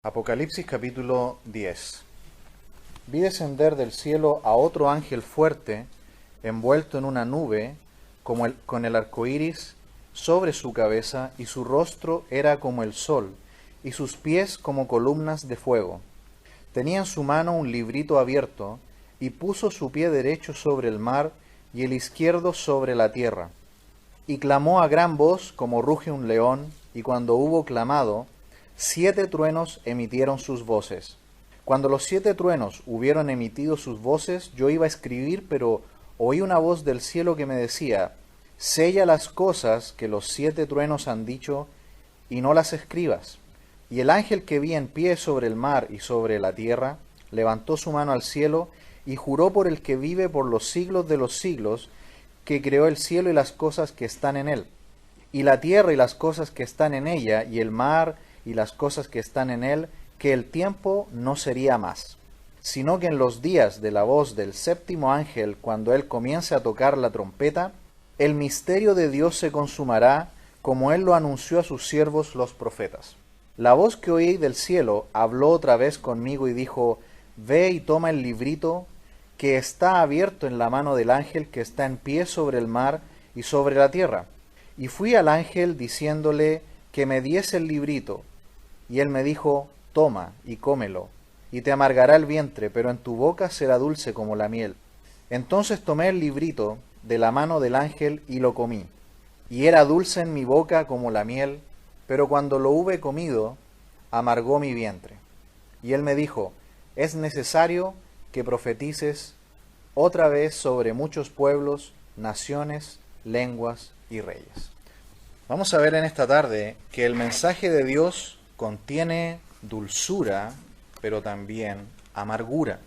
Apocalipsis capítulo 10. Vi descender del cielo a otro ángel fuerte, envuelto en una nube, con el arco iris sobre su cabeza, y su rostro era como el sol, y sus pies como columnas de fuego. Tenía en su mano un librito abierto, y puso su pie derecho sobre el mar, y el izquierdo sobre la tierra. Y clamó a gran voz como ruge un león, y cuando hubo clamado, 7 truenos emitieron sus voces. Cuando los 7 truenos hubieron emitido sus voces, yo iba a escribir, pero oí una voz del cielo que me decía, sella las cosas que los 7 truenos han dicho, y no las escribas. Y el ángel que vi en pie sobre el mar y sobre la tierra, levantó su mano al cielo, y juró por el que vive por los siglos de los siglos, que creó el cielo y las cosas que están en él, y la tierra y las cosas que están en ella, y el mar y las cosas que están en él, que el tiempo no sería más, sino que en los días de la voz del séptimo ángel, cuando él comience a tocar la trompeta, el misterio de Dios se consumará, como él lo anunció a sus siervos los profetas. La voz que oí del cielo habló otra vez conmigo y dijo, ve y toma el librito que está abierto en la mano del ángel que está en pie sobre el mar y sobre la tierra. Y fui al ángel diciéndole que me diese el librito, y él me dijo, toma y cómelo, y te amargará el vientre, pero en tu boca será dulce como la miel. Entonces tomé el librito de la mano del ángel y lo comí, y era dulce en mi boca como la miel, pero cuando lo hube comido, amargó mi vientre. Y él me dijo, es necesario que profetices otra vez sobre muchos pueblos, naciones, lenguas y reyes. Vamos a ver en esta tarde que el mensaje de Dios contiene dulzura, pero también amargura.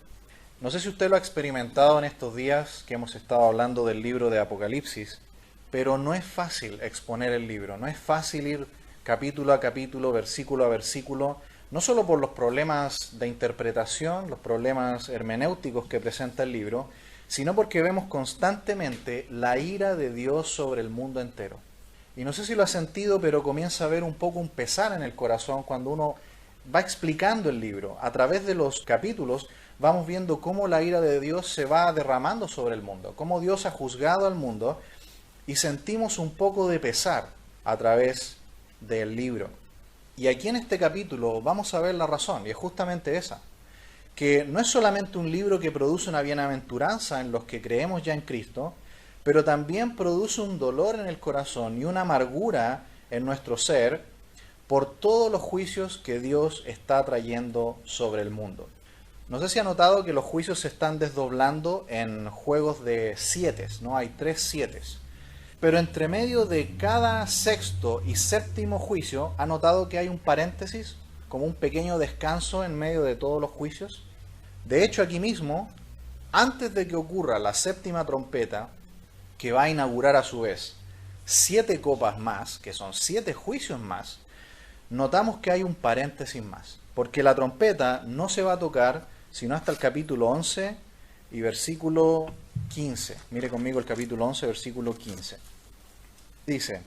No sé si usted lo ha experimentado en estos días que hemos estado hablando del libro de Apocalipsis, pero no es fácil exponer el libro, no es fácil ir capítulo a capítulo, versículo a versículo, no solo por los problemas de interpretación, los problemas hermenéuticos que presenta el libro, sino porque vemos constantemente la ira de Dios sobre el mundo entero. Y no sé si lo ha sentido, pero comienza a haber un poco un pesar en el corazón cuando uno va explicando el libro. A través de los capítulos vamos viendo cómo la ira de Dios se va derramando sobre el mundo, cómo Dios ha juzgado al mundo, y sentimos un poco de pesar a través del libro. Y aquí en este capítulo vamos a ver la razón, y es justamente esa, que no es solamente un libro que produce una bienaventuranza en los que creemos ya en Cristo, pero también produce un dolor en el corazón y una amargura en nuestro ser por todos los juicios que Dios está trayendo sobre el mundo. No sé si ha notado que los juicios se están desdoblando en juegos de 7, ¿no? Hay 3 7. Pero entre medio de cada sexto y séptimo juicio, ¿ha notado que hay un paréntesis, como un pequeño descanso en medio de todos los juicios? De hecho, aquí mismo, antes de que ocurra la séptima trompeta, que va a inaugurar a su vez 7 copas más, que son 7 juicios más, notamos que hay un paréntesis más, porque la trompeta no se va a tocar sino hasta el capítulo 11 y versículo 15. Mire conmigo el capítulo 11, versículo 15. Dice,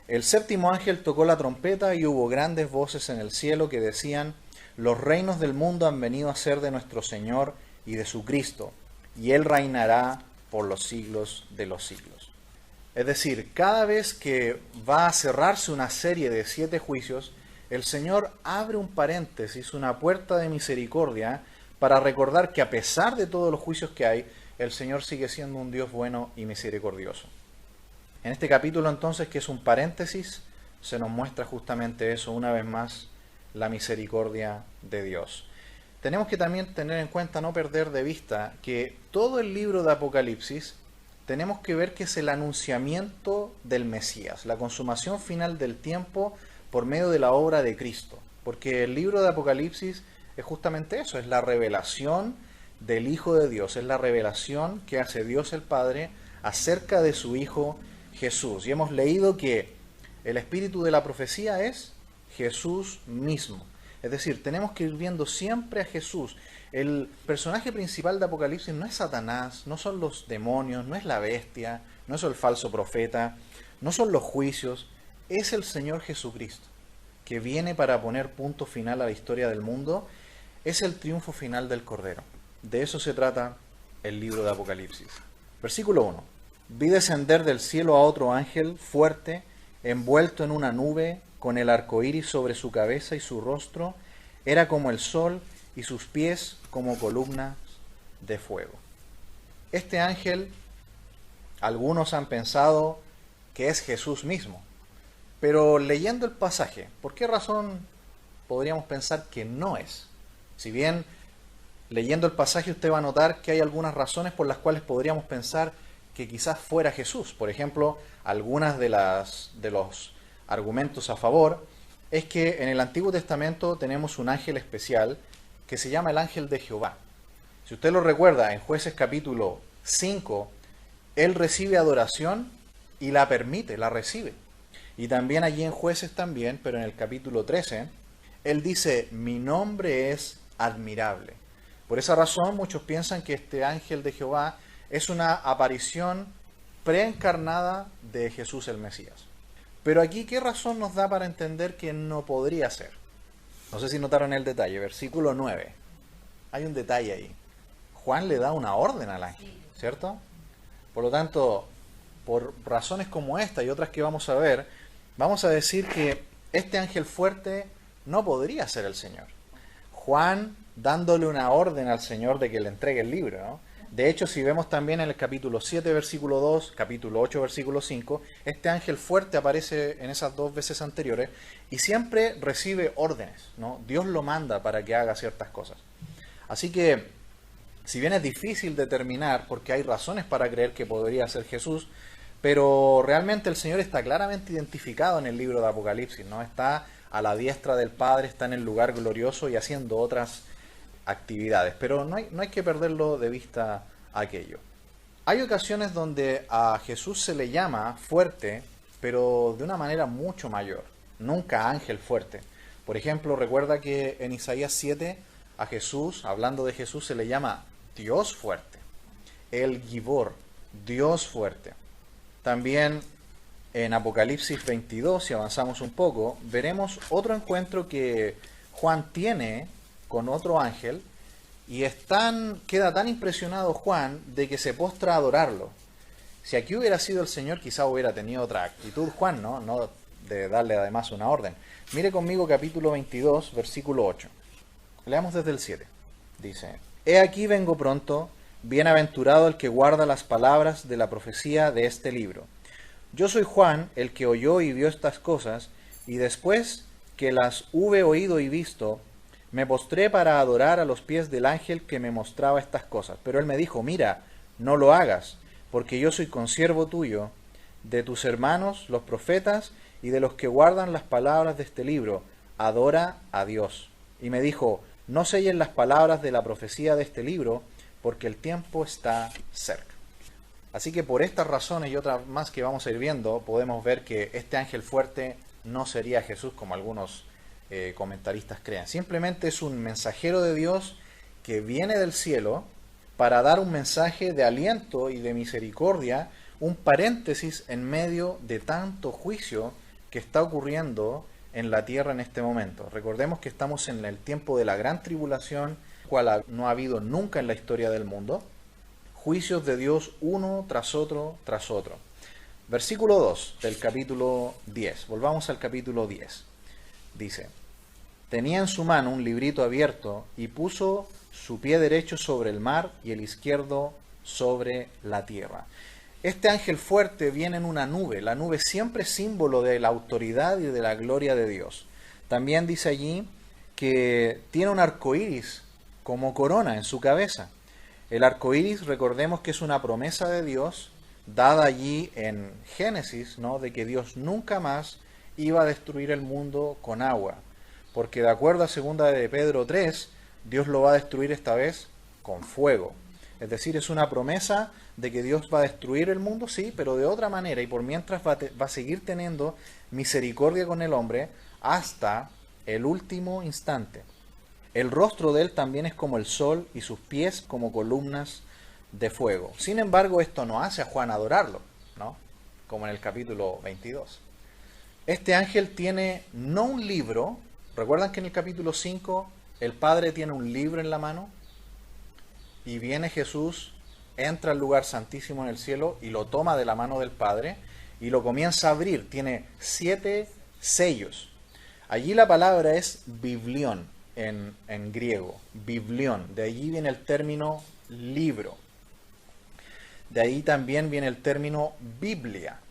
el séptimo ángel tocó la trompeta y hubo grandes voces en el cielo que decían, los reinos del mundo han venido a ser de nuestro Señor y de su Cristo, y Él reinará por los siglos de los siglos. Es decir, cada vez que va a cerrarse una serie de 7 juicios, el Señor abre un paréntesis, una puerta de misericordia, para recordar que a pesar de todos los juicios que hay, el Señor sigue siendo un Dios bueno y misericordioso. En este capítulo entonces, que es un paréntesis, se nos muestra justamente eso, una vez más, la misericordia de Dios. Tenemos que también tener en cuenta, no perder de vista, que todo el libro de Apocalipsis tenemos que ver que es el anunciamiento del Mesías, la consumación final del tiempo por medio de la obra de Cristo. Porque el libro de Apocalipsis es justamente eso, es la revelación del Hijo de Dios, es la revelación que hace Dios el Padre acerca de su Hijo Jesús. Y hemos leído que el espíritu de la profecía es Jesús mismo. Es decir, tenemos que ir viendo siempre a Jesús. El personaje principal de Apocalipsis no es Satanás, no son los demonios, no es la bestia, no es el falso profeta, no son los juicios, es el Señor Jesucristo, que viene para poner punto final a la historia del mundo, es el triunfo final del Cordero. De eso se trata el libro de Apocalipsis. Versículo 1. Vi descender del cielo a otro ángel fuerte, envuelto en una nube, con el arco iris sobre su cabeza, y su rostro era como el sol, y sus pies como columnas de fuego. Este ángel, algunos han pensado que es Jesús mismo, pero leyendo el pasaje, ¿por qué razón podríamos pensar que no es? Si bien leyendo el pasaje usted va a notar que hay algunas razones por las cuales podríamos pensar que quizás fuera Jesús. Por ejemplo, algunas de los argumentos a favor es que en el Antiguo Testamento tenemos un ángel especial que se llama el ángel de Jehová. Si usted lo recuerda, en Jueces capítulo 5, él recibe adoración y la permite, la recibe. Y también allí en Jueces también, pero en el capítulo 13, él dice, mi nombre es admirable. Por esa razón muchos piensan que este ángel de Jehová es una aparición preencarnada de Jesús el Mesías. Pero aquí, ¿qué razón nos da para entender que no podría ser? No sé si notaron el detalle, versículo 9. Hay un detalle ahí. Juan le da una orden al ángel, ¿cierto? Por lo tanto, por razones como esta y otras que vamos a ver, vamos a decir que este ángel fuerte no podría ser el Señor. Juan dándole una orden al Señor de que le entregue el libro, ¿no? De hecho, si vemos también en el capítulo 7, versículo 2, capítulo 8, versículo 5, este ángel fuerte aparece en esas dos veces anteriores y siempre recibe órdenes, ¿no? Dios lo manda para que haga ciertas cosas. Así que, si bien es difícil determinar, porque hay razones para creer que podría ser Jesús, pero realmente el Señor está claramente identificado en el libro de Apocalipsis, ¿no? Está a la diestra del Padre, está en el lugar glorioso y haciendo otras actividades, pero no hay que perderlo de vista aquello. Hay ocasiones donde a Jesús se le llama fuerte, pero de una manera mucho mayor, nunca ángel fuerte. Por ejemplo, recuerda que en Isaías 7 a Jesús, hablando de Jesús, se le llama Dios fuerte, el Gibor, Dios fuerte. También en Apocalipsis 22, si avanzamos un poco, veremos otro encuentro que Juan tiene con otro ángel, y queda tan impresionado Juan de que se postra a adorarlo. Si aquí hubiera sido el Señor, quizá hubiera tenido otra actitud Juan, no de darle además una orden. Mire conmigo capítulo 22, versículo 8. Leamos desde el 7. Dice, he aquí vengo pronto, bienaventurado el que guarda las palabras de la profecía de este libro. Yo soy Juan, el que oyó y vio estas cosas, y después que las hube oído y visto, me postré para adorar a los pies del ángel que me mostraba estas cosas. Pero él me dijo, mira, no lo hagas, porque yo soy consiervo tuyo, de tus hermanos, los profetas, y de los que guardan las palabras de este libro. Adora a Dios. Y me dijo, no sellen las palabras de la profecía de este libro, porque el tiempo está cerca. Así que por estas razones y otras más que vamos a ir viendo, podemos ver que este ángel fuerte no sería Jesús como algunos comentaristas crean. Simplemente es un mensajero de Dios que viene del cielo para dar un mensaje de aliento y de misericordia, un paréntesis en medio de tanto juicio que está ocurriendo en la tierra en este momento. Recordemos que estamos en el tiempo de la gran tribulación, cual no ha habido nunca en la historia del mundo. Juicios de Dios uno tras otro tras otro. Versículo 2 del capítulo 10. Volvamos al capítulo 10. Dice, tenía en su mano un librito abierto y puso su pie derecho sobre el mar y el izquierdo sobre la tierra. Este ángel fuerte viene en una nube. La nube siempre es símbolo de la autoridad y de la gloria de Dios. También dice allí que tiene un arco iris como corona en su cabeza. El arco iris, recordemos que es una promesa de Dios dada allí en Génesis, ¿no? De que Dios nunca más iba a destruir el mundo con agua. Porque de acuerdo a 2 de Pedro 3, Dios lo va a destruir esta vez con fuego. Es decir, es una promesa de que Dios va a destruir el mundo, sí, pero de otra manera, y por mientras va a seguir teniendo misericordia con el hombre hasta el último instante. El rostro de él también es como el sol y sus pies como columnas de fuego. Sin embargo, esto no hace a Juan adorarlo, ¿no? Como en el capítulo 22. Este ángel tiene no un libro. ¿Recuerdan que en el capítulo 5 el Padre tiene un libro en la mano? Y viene Jesús, entra al lugar santísimo en el cielo y lo toma de la mano del Padre y lo comienza a abrir. Tiene 7 sellos. Allí la palabra es biblión en griego, biblión. De allí viene el término libro. De ahí también viene el término Biblia.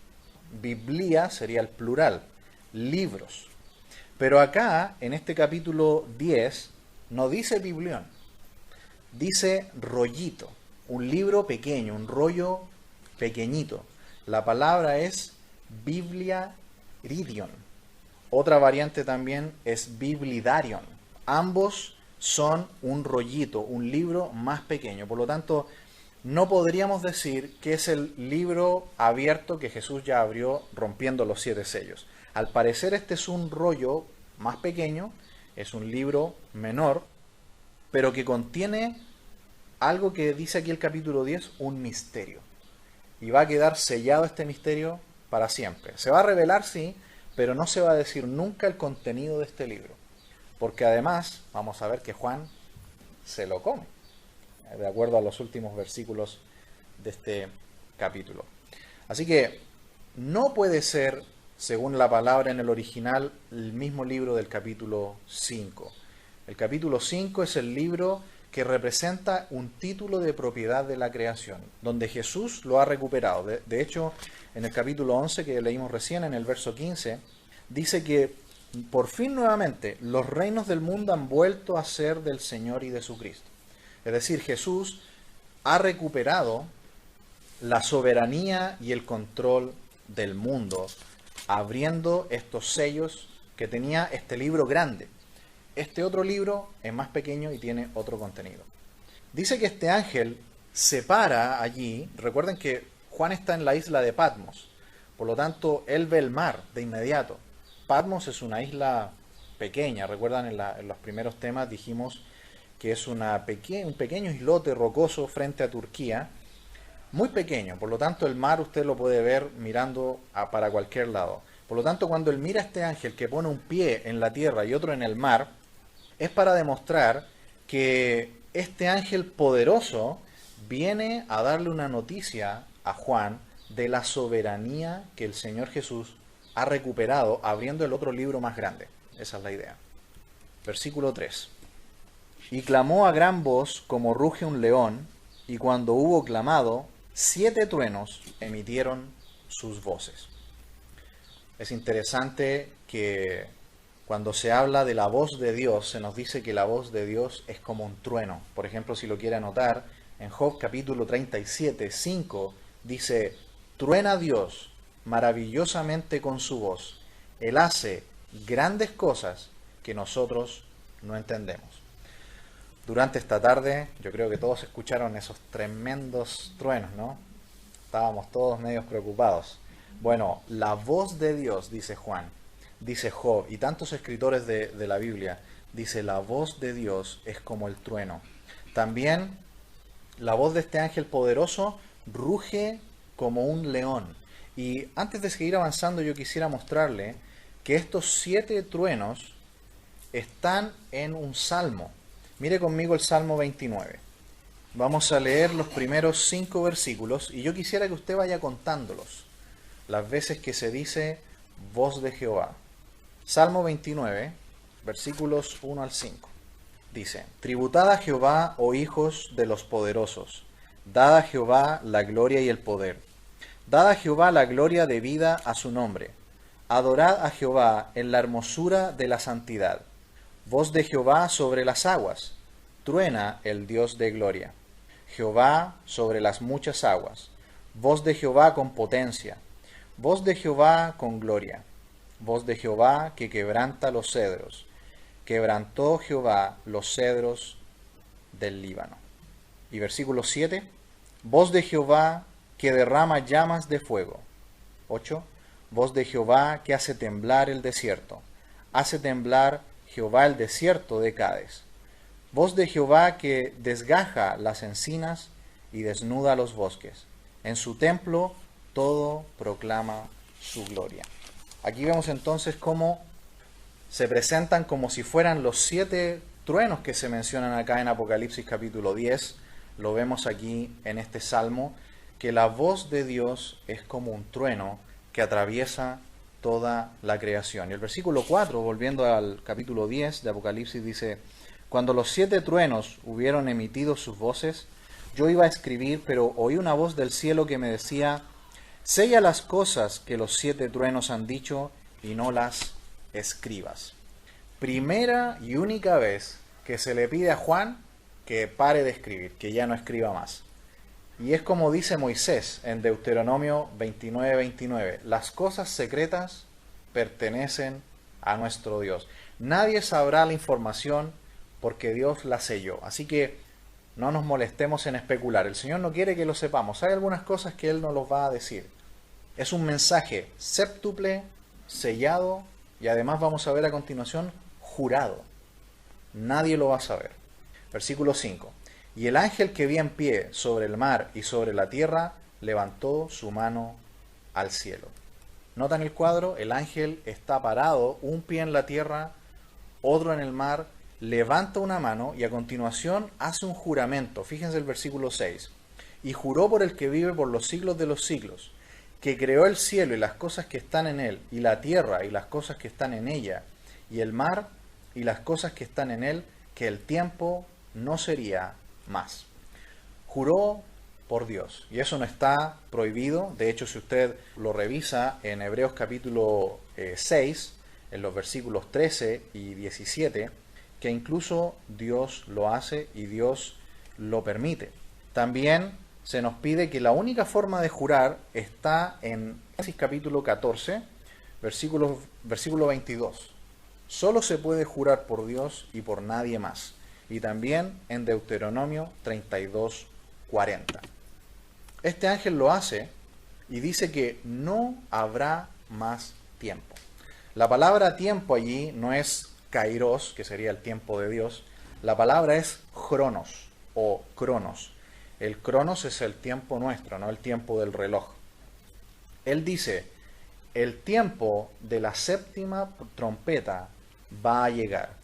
Biblia sería el plural, libros. Pero acá, en este capítulo 10, no dice biblión, dice rollito, un libro pequeño, un rollo pequeñito. La palabra es Biblia Ridion. Otra variante también es Biblidarion. Ambos son un rollito, un libro más pequeño. Por lo tanto, no podríamos decir que es el libro abierto que Jesús ya abrió rompiendo los 7 sellos. Al parecer este es un rollo más pequeño, es un libro menor, pero que contiene algo que dice aquí el capítulo 10, un misterio. Y va a quedar sellado este misterio para siempre. Se va a revelar, sí, pero no se va a decir nunca el contenido de este libro. Porque además, vamos a ver que Juan se lo come, de acuerdo a los últimos versículos de este capítulo. Así que no puede ser, según la palabra en el original, el mismo libro del capítulo 5. El capítulo 5 es el libro que representa un título de propiedad de la creación, donde Jesús lo ha recuperado. De hecho, en el capítulo 11 que leímos recién, en el verso 15, dice que por fin nuevamente los reinos del mundo han vuelto a ser del Señor y de su Cristo. Es decir, Jesús ha recuperado la soberanía y el control del mundo, abriendo estos sellos que tenía este libro grande. Este otro libro es más pequeño y tiene otro contenido. Dice que este ángel se para allí. Recuerden que Juan está en la isla de Patmos, por lo tanto él ve el mar de inmediato. Patmos es una isla pequeña. Recuerdan en los primeros temas dijimos que es un pequeño islote rocoso frente a Turquía, muy pequeño, por lo tanto el mar usted lo puede ver mirando para cualquier lado. Por lo tanto, cuando él mira a este ángel que pone un pie en la tierra y otro en el mar, es para demostrar que este ángel poderoso viene a darle una noticia a Juan de la soberanía que el Señor Jesús ha recuperado abriendo el otro libro más grande. Esa es la idea. Versículo 3. Y clamó a gran voz como ruge un león, y cuando hubo clamado, 7 truenos emitieron sus voces. Es interesante que cuando se habla de la voz de Dios, se nos dice que la voz de Dios es como un trueno. Por ejemplo, si lo quiere anotar, en Job capítulo 37, 5, dice, truena Dios maravillosamente con su voz. Él hace grandes cosas que nosotros no entendemos. Durante esta tarde, yo creo que todos escucharon esos tremendos truenos, ¿no? Estábamos todos medios preocupados. Bueno, la voz de Dios, dice Juan, dice Job, y tantos escritores de la Biblia, dice, la voz de Dios es como el trueno. También la voz de este ángel poderoso ruge como un león. Y antes de seguir avanzando, yo quisiera mostrarle que estos 7 truenos están en un salmo. Mire conmigo el Salmo 29. Vamos a leer los primeros 5 versículos y yo quisiera que usted vaya contándolos, las veces que se dice voz de Jehová. Salmo 29, versículos 1 al 5. Dice, tributad a Jehová, oh hijos de los poderosos, dad a Jehová la gloria y el poder. Dad a Jehová la gloria debida a su nombre. Adorad a Jehová en la hermosura de la santidad. Voz de Jehová sobre las aguas, truena el Dios de gloria. Jehová sobre las muchas aguas, voz de Jehová con potencia, voz de Jehová con gloria, voz de Jehová que quebranta los cedros. Quebrantó Jehová los cedros del Líbano. Y versículo 7, voz de Jehová que derrama llamas de fuego. 8, voz de Jehová que hace temblar el desierto. Hace temblar Jehová el desierto de Cades. Voz de Jehová que desgaja las encinas y desnuda los bosques. En su templo todo proclama su gloria. Aquí vemos entonces cómo se presentan como si fueran los 7 truenos que se mencionan acá en Apocalipsis capítulo 10. Lo vemos aquí en este salmo, que la voz de Dios es como un trueno que atraviesa toda la creación. Y el versículo 4, volviendo al capítulo 10 de Apocalipsis, dice: cuando los 7 truenos hubieron emitido sus voces, yo iba a escribir, pero oí una voz del cielo que me decía: sella las cosas que los 7 truenos han dicho y no las escribas. Primera y única vez que se le pide a Juan que pare de escribir, que ya no escriba más. Y es como dice Moisés en Deuteronomio 29:29, las cosas secretas pertenecen a nuestro Dios. Nadie sabrá la información porque Dios la selló. Así que no nos molestemos en especular. El Señor no quiere que lo sepamos. Hay algunas cosas que Él nos los va a decir. Es un mensaje séptuple, sellado, y además vamos a ver a continuación, jurado. Nadie lo va a saber. Versículo 5. Y el ángel que vi en pie sobre el mar y sobre la tierra levantó su mano al cielo. ¿Notan el cuadro? El ángel está parado, un pie en la tierra, otro en el mar, levanta una mano y a continuación hace un juramento. Fíjense el versículo 6. Y juró por el que vive por los siglos de los siglos, que creó el cielo y las cosas que están en él, y la tierra y las cosas que están en ella, y el mar y las cosas que están en él, que el tiempo no sería más. Juró por Dios, y eso no está prohibido. De hecho, si usted lo revisa en Hebreos capítulo 6, en los versículos 13 y 17, que incluso Dios lo hace y Dios lo permite. También se nos pide que la única forma de jurar está en Génesis capítulo 14, versículo 22. Solo se puede jurar por Dios y por nadie más. Y también en Deuteronomio 32:40. Este ángel lo hace y dice que no habrá más tiempo. La palabra tiempo allí no es kairos, que sería el tiempo de Dios. La palabra es cronos o cronos. El cronos es el tiempo nuestro, no el tiempo del reloj. Él dice: el tiempo de la séptima trompeta va a llegar.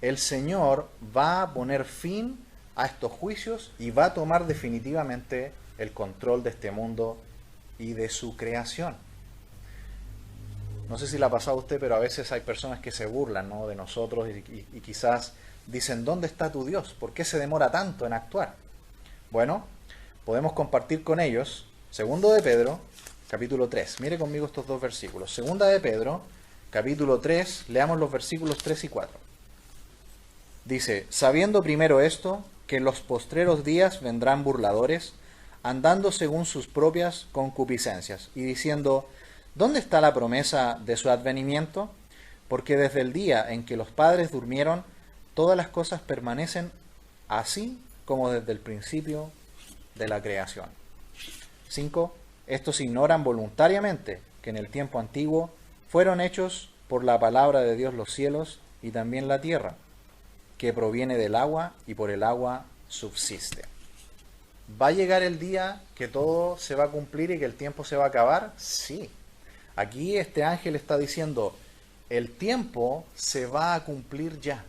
El Señor va a poner fin a estos juicios y va a tomar definitivamente el control de este mundo y de su creación. No sé si le ha pasado a usted, pero a veces hay personas que se burlan, ¿no?, de nosotros y quizás dicen: ¿dónde está tu Dios? ¿Por qué se demora tanto en actuar? Bueno, podemos compartir con ellos Segundo de Pedro, capítulo 3. Mire conmigo estos 2 versículos. Segunda de Pedro, capítulo 3, leamos los versículos 3 y 4. Dice: sabiendo primero esto, que en los postreros días vendrán burladores, andando según sus propias concupiscencias, y diciendo: ¿dónde está la promesa de su advenimiento? Porque desde el día en que los padres durmieron, todas las cosas permanecen así como desde el principio de la creación. 5. Estos ignoran voluntariamente que en el tiempo antiguo fueron hechos por la palabra de Dios los cielos y también la tierra, que proviene del agua y por el agua subsiste. ¿Va a llegar el día que todo se va a cumplir y que el tiempo se va a acabar? Sí. Aquí este ángel está diciendo: el tiempo se va a cumplir ya.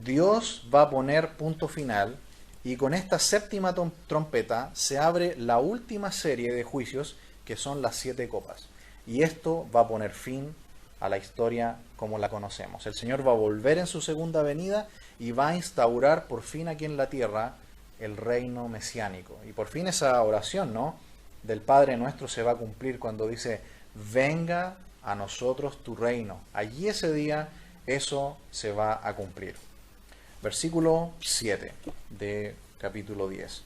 Dios va a poner punto final y con esta séptima trompeta se abre la última serie de juicios, que son las 7 copas. Y esto va a poner fin a la historia como la conocemos. El Señor va a volver en su segunda venida y va a instaurar por fin aquí en la tierra el reino mesiánico. Y por fin esa oración, ¿no?, del Padre nuestro se va a cumplir cuando dice: venga a nosotros tu reino. Allí ese día eso se va a cumplir. Versículo 7 de capítulo 10.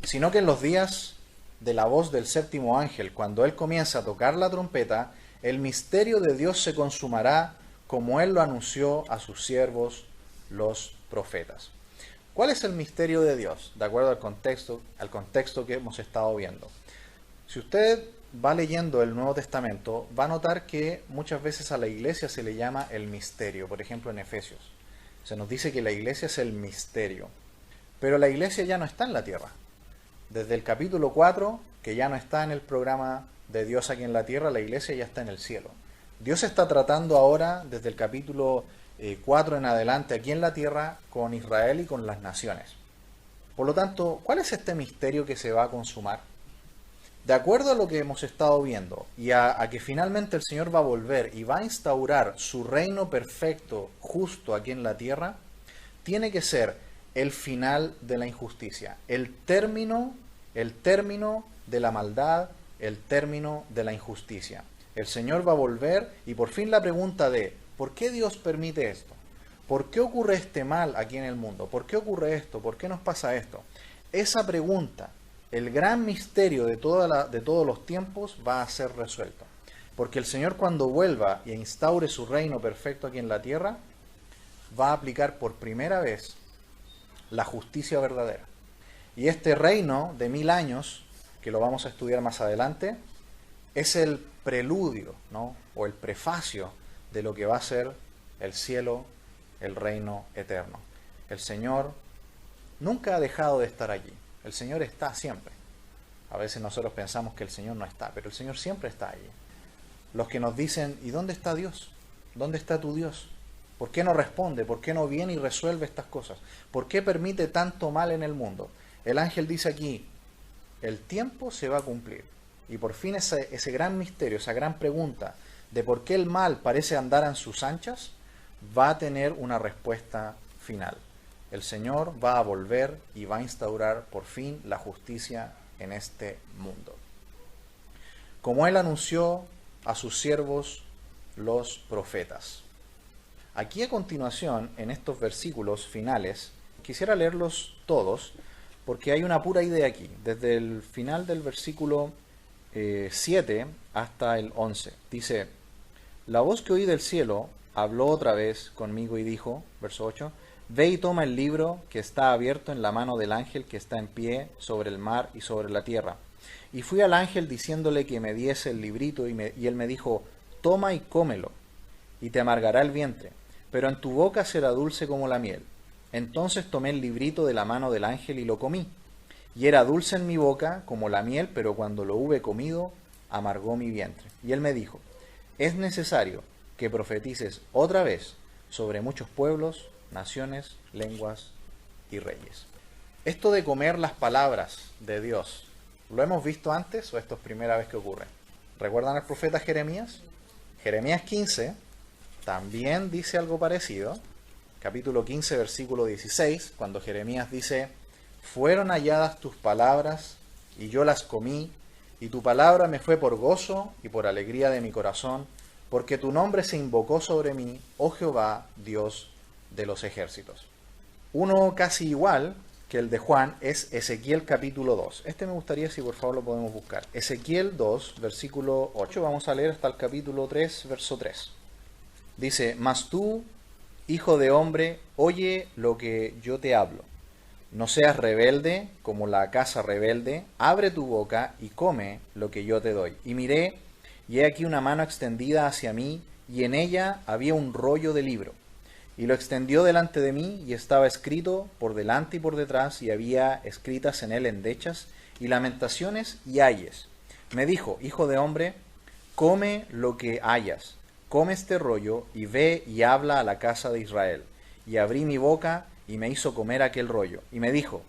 Sino que en los días de la voz del séptimo ángel, cuando él comienza a tocar la trompeta, el misterio de Dios se consumará, como él lo anunció a sus siervos los profetas. ¿Cuál es el misterio de Dios? De acuerdo al contexto que hemos estado viendo. Si usted va leyendo el Nuevo Testamento, va a notar que muchas veces a la iglesia se le llama el misterio. Por ejemplo, en Efesios se nos dice que la iglesia es el misterio. Pero la iglesia ya no está en la tierra. Desde el capítulo 4, que ya no está en el programa de Dios aquí en la tierra, la iglesia ya está en el cielo. Dios está tratando ahora, desde el capítulo 4 en adelante, aquí en la tierra, con Israel y con las naciones. Por lo tanto, ¿cuál es este misterio que se va a consumar? De acuerdo a lo que hemos estado viendo y a que finalmente el Señor va a volver y va a instaurar su reino perfecto, justo aquí en la tierra, tiene que ser el final de la injusticia, el término de la maldad, el término de la injusticia. El Señor va a volver y por fin la pregunta de ¿por qué Dios permite esto? ¿Por qué ocurre este mal aquí en el mundo? ¿Por qué ocurre esto? ¿Por qué nos pasa esto? Esa pregunta, el gran misterio de todos los tiempos, va a ser resuelto. Porque el Señor, cuando vuelva y instaure su reino perfecto aquí en la tierra, va a aplicar por primera vez la justicia verdadera. Y este reino de 1000 años, que lo vamos a estudiar más adelante, es el preludio, ¿no? O el prefacio de lo que va a ser el cielo, el reino eterno. El Señor nunca ha dejado de estar allí. El Señor está siempre. A veces nosotros pensamos que el Señor no está, pero el Señor siempre está allí. Los que nos dicen, ¿y dónde está Dios? ¿Dónde está tu Dios? ¿Por qué no responde? ¿Por qué no viene y resuelve estas cosas? ¿Por qué permite tanto mal en el mundo? El ángel dice aquí, el tiempo se va a cumplir. Y por fin ese gran misterio, esa gran pregunta de por qué el mal parece andar en sus anchas, va a tener una respuesta final. El Señor va a volver y va a instaurar por fin la justicia en este mundo. Como Él anunció a sus siervos los profetas. Aquí a continuación, en estos versículos finales, quisiera leerlos todos, porque hay una pura idea aquí, desde el final del versículo 7 hasta el 11. Dice, la voz que oí del cielo habló otra vez conmigo y dijo, verso 8, ve y toma el libro que está abierto en la mano del ángel que está en pie sobre el mar y sobre la tierra. Y fui al ángel diciéndole que me diese el librito y él me dijo, toma y cómelo, y te amargará el vientre, pero en tu boca será dulce como la miel. Entonces tomé el librito de la mano del ángel y lo comí. Y era dulce en mi boca como la miel, pero cuando lo hube comido, amargó mi vientre. Y él me dijo, es necesario que profetices otra vez sobre muchos pueblos, naciones, lenguas y reyes. Esto de comer las palabras de Dios, ¿lo hemos visto antes o esto es primera vez que ocurre? ¿Recuerdan al profeta Jeremías? Jeremías 15 también dice algo parecido. Capítulo 15, versículo 16, cuando Jeremías dice, fueron halladas tus palabras y yo las comí, y tu palabra me fue por gozo y por alegría de mi corazón, porque tu nombre se invocó sobre mí, oh Jehová, Dios de los ejércitos. Uno casi igual que el de Juan es Ezequiel capítulo 2. Este me gustaría si por favor lo podemos buscar. Ezequiel 2, versículo 8, vamos a leer hasta el capítulo 3, verso 3. Dice, mas tú, hijo de hombre, oye lo que yo te hablo. No seas rebelde como la casa rebelde, abre tu boca y come lo que yo te doy. Y miré, y he aquí una mano extendida hacia mí, y en ella había un rollo de libro. Y lo extendió delante de mí, y estaba escrito por delante y por detrás, y había escritas en él endechas, y lamentaciones y ayes. Me dijo, hijo de hombre, come lo que hayas. Come este rollo y ve y habla a la casa de Israel. Y abrí mi boca y me hizo comer aquel rollo. Y me dijo,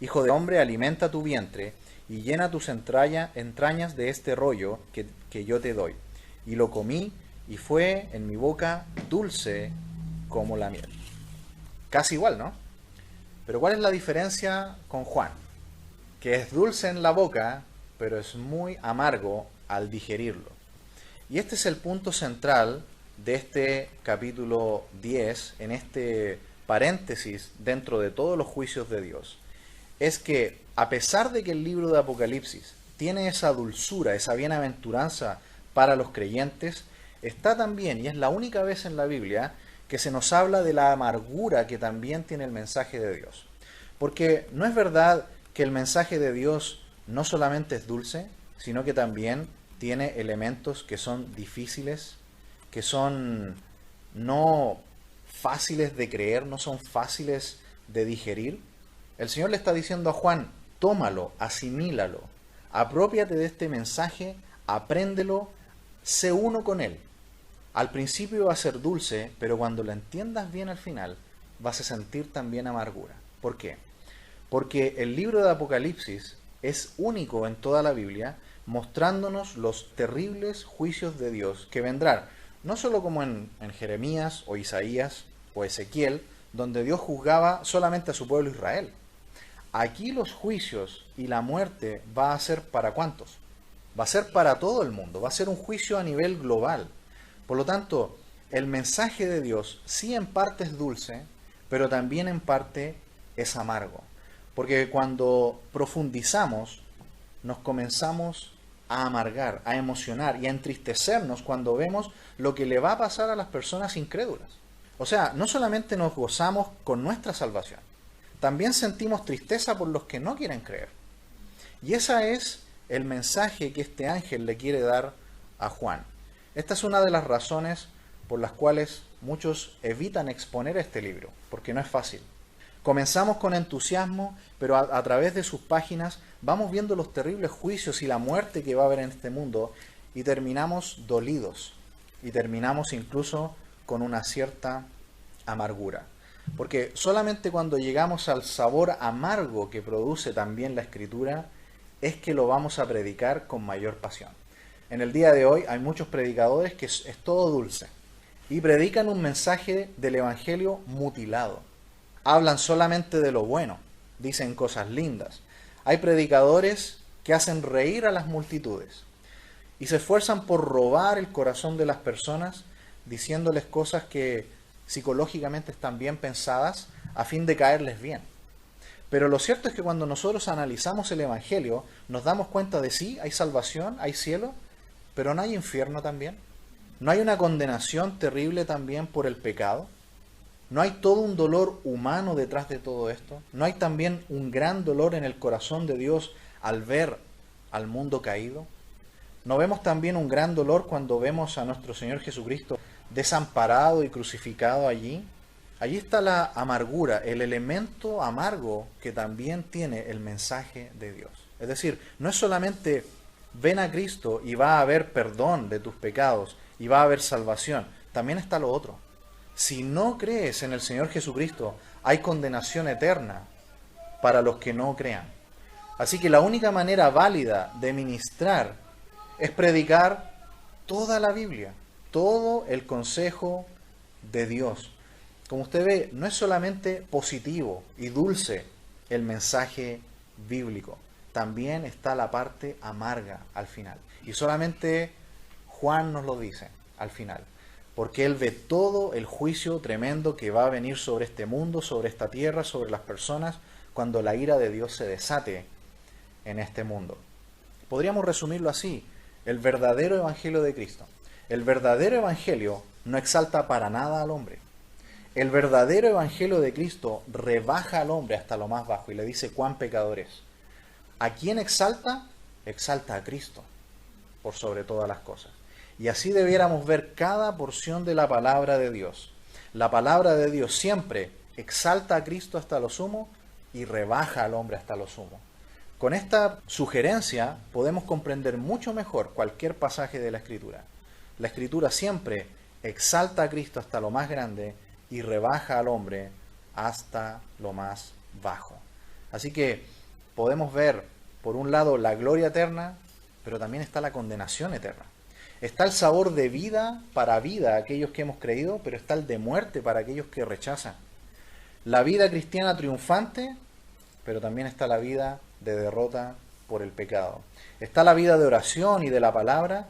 hijo de hombre, alimenta tu vientre y llena tus entrañas de este rollo que yo te doy. Y lo comí y fue en mi boca dulce como la miel. Casi igual, ¿no? Pero ¿cuál es la diferencia con Juan? Que es dulce en la boca, pero es muy amargo al digerirlo. Y este es el punto central de este capítulo 10, en este paréntesis dentro de todos los juicios de Dios. Es que a pesar de que el libro de Apocalipsis tiene esa dulzura, esa bienaventuranza para los creyentes, está también, y es la única vez en la Biblia, que se nos habla de la amargura que también tiene el mensaje de Dios. Porque no es verdad que el mensaje de Dios no solamente es dulce, sino que también tiene elementos que son difíciles, que son no fáciles de creer, no son fáciles de digerir. El Señor le está diciendo a Juan, tómalo, asimílalo, aprópiate de este mensaje, apréndelo, sé uno con él. Al principio va a ser dulce, pero cuando lo entiendas bien al final, vas a sentir también amargura. ¿Por qué? Porque el libro de Apocalipsis es único en toda la Biblia, mostrándonos los terribles juicios de Dios que vendrán, no solo como en Jeremías o Isaías o Ezequiel, donde Dios juzgaba solamente a su pueblo Israel. Aquí los juicios y la muerte va a ser para ¿cuántos? Va a ser para todo el mundo, va a ser un juicio a nivel global. Por lo tanto, el mensaje de Dios sí en parte es dulce, pero también en parte es amargo. Porque cuando profundizamos, nos comenzamos a amargar, a emocionar y a entristecernos cuando vemos lo que le va a pasar a las personas incrédulas. O sea, no solamente nos gozamos con nuestra salvación, también sentimos tristeza por los que no quieren creer. Y ese es el mensaje que este ángel le quiere dar a Juan. Esta es una de las razones por las cuales muchos evitan exponer este libro, porque no es fácil. Comenzamos con entusiasmo, pero a través de sus páginas vamos viendo los terribles juicios y la muerte que va a haber en este mundo y terminamos dolidos y terminamos incluso con una cierta amargura. Porque solamente cuando llegamos al sabor amargo que produce también la Escritura es que lo vamos a predicar con mayor pasión. En el día de hoy hay muchos predicadores que es todo dulce y predican un mensaje del Evangelio mutilado. Hablan solamente de lo bueno, dicen cosas lindas. Hay predicadores que hacen reír a las multitudes y se esfuerzan por robar el corazón de las personas diciéndoles cosas que psicológicamente están bien pensadas a fin de caerles bien. Pero lo cierto es que cuando nosotros analizamos el Evangelio nos damos cuenta de sí, hay salvación, hay cielo, pero no hay infierno también. ¿No hay una condenación terrible también por el pecado? ¿No hay todo un dolor humano detrás de todo esto? ¿No hay también un gran dolor en el corazón de Dios al ver al mundo caído? ¿No vemos también un gran dolor cuando vemos a nuestro Señor Jesucristo desamparado y crucificado allí? Allí está la amargura, el elemento amargo que también tiene el mensaje de Dios. Es decir, no es solamente ven a Cristo y va a haber perdón de tus pecados y va a haber salvación, también está lo otro. Si no crees en el Señor Jesucristo, hay condenación eterna para los que no crean. Así que la única manera válida de ministrar es predicar toda la Biblia, todo el consejo de Dios. Como usted ve, no es solamente positivo y dulce el mensaje bíblico, también está la parte amarga al final. Y solamente Juan nos lo dice al final, porque él ve todo el juicio tremendo que va a venir sobre este mundo, sobre esta tierra, sobre las personas, cuando la ira de Dios se desate en este mundo. Podríamos resumirlo así: el verdadero evangelio de Cristo. El verdadero evangelio no exalta para nada al hombre. El verdadero evangelio de Cristo rebaja al hombre hasta lo más bajo y le dice cuán pecador es. ¿A quién exalta? Exalta a Cristo por sobre todas las cosas. Y así debiéramos ver cada porción de la palabra de Dios. La palabra de Dios siempre exalta a Cristo hasta lo sumo y rebaja al hombre hasta lo sumo. Con esta sugerencia podemos comprender mucho mejor cualquier pasaje de la Escritura. La Escritura siempre exalta a Cristo hasta lo más grande y rebaja al hombre hasta lo más bajo. Así que podemos ver, por un lado, la gloria eterna, pero también está la condenación eterna. Está el sabor de vida para vida a aquellos que hemos creído, pero está el de muerte para aquellos que rechazan. La vida cristiana triunfante, pero también está la vida de derrota por el pecado. Está la vida de oración y de la palabra,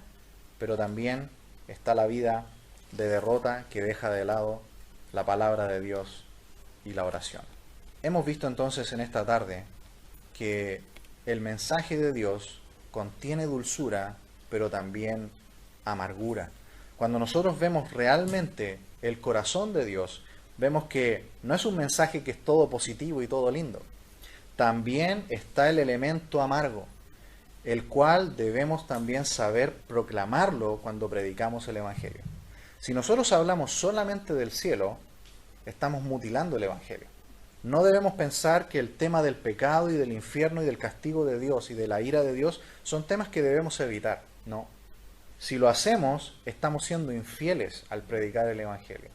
pero también está la vida de derrota que deja de lado la palabra de Dios y la oración. Hemos visto entonces en esta tarde que el mensaje de Dios contiene dulzura, pero también amargura. Cuando nosotros vemos realmente el corazón de Dios, vemos que no es un mensaje que es todo positivo y todo lindo. También está el elemento amargo, el cual debemos también saber proclamarlo cuando predicamos el Evangelio. Si nosotros hablamos solamente del cielo, estamos mutilando el Evangelio. No debemos pensar que el tema del pecado y del infierno y del castigo de Dios y de la ira de Dios son temas que debemos evitar. No. Si lo hacemos, estamos siendo infieles al predicar el Evangelio.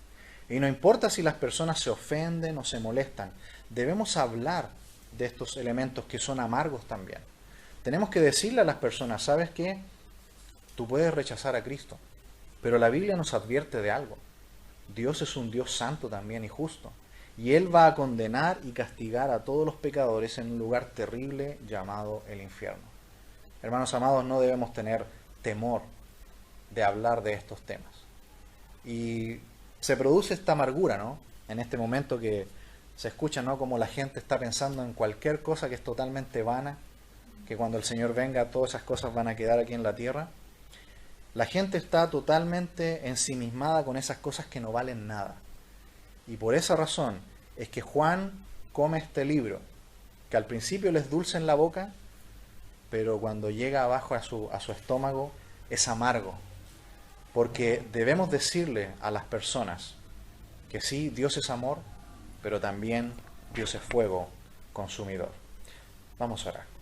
Y no importa si las personas se ofenden o se molestan, debemos hablar de estos elementos que son amargos también. Tenemos que decirle a las personas, ¿sabes qué? Tú puedes rechazar a Cristo, pero la Biblia nos advierte de algo. Dios es un Dios santo también y justo. Y Él va a condenar y castigar a todos los pecadores en un lugar terrible llamado el infierno. Hermanos amados, no debemos tener temor de hablar de estos temas. Y se produce esta amargura, ¿no? En este momento que se escucha, ¿no? Como la gente está pensando en cualquier cosa que es totalmente vana, que cuando el Señor venga todas esas cosas van a quedar aquí en la tierra. La gente está totalmente ensimismada con esas cosas que no valen nada. Y por esa razón es que Juan come este libro, que al principio le es dulce en la boca, pero cuando llega abajo a su estómago es amargo. Porque debemos decirle a las personas que sí, Dios es amor, pero también Dios es fuego consumidor. Vamos a orar.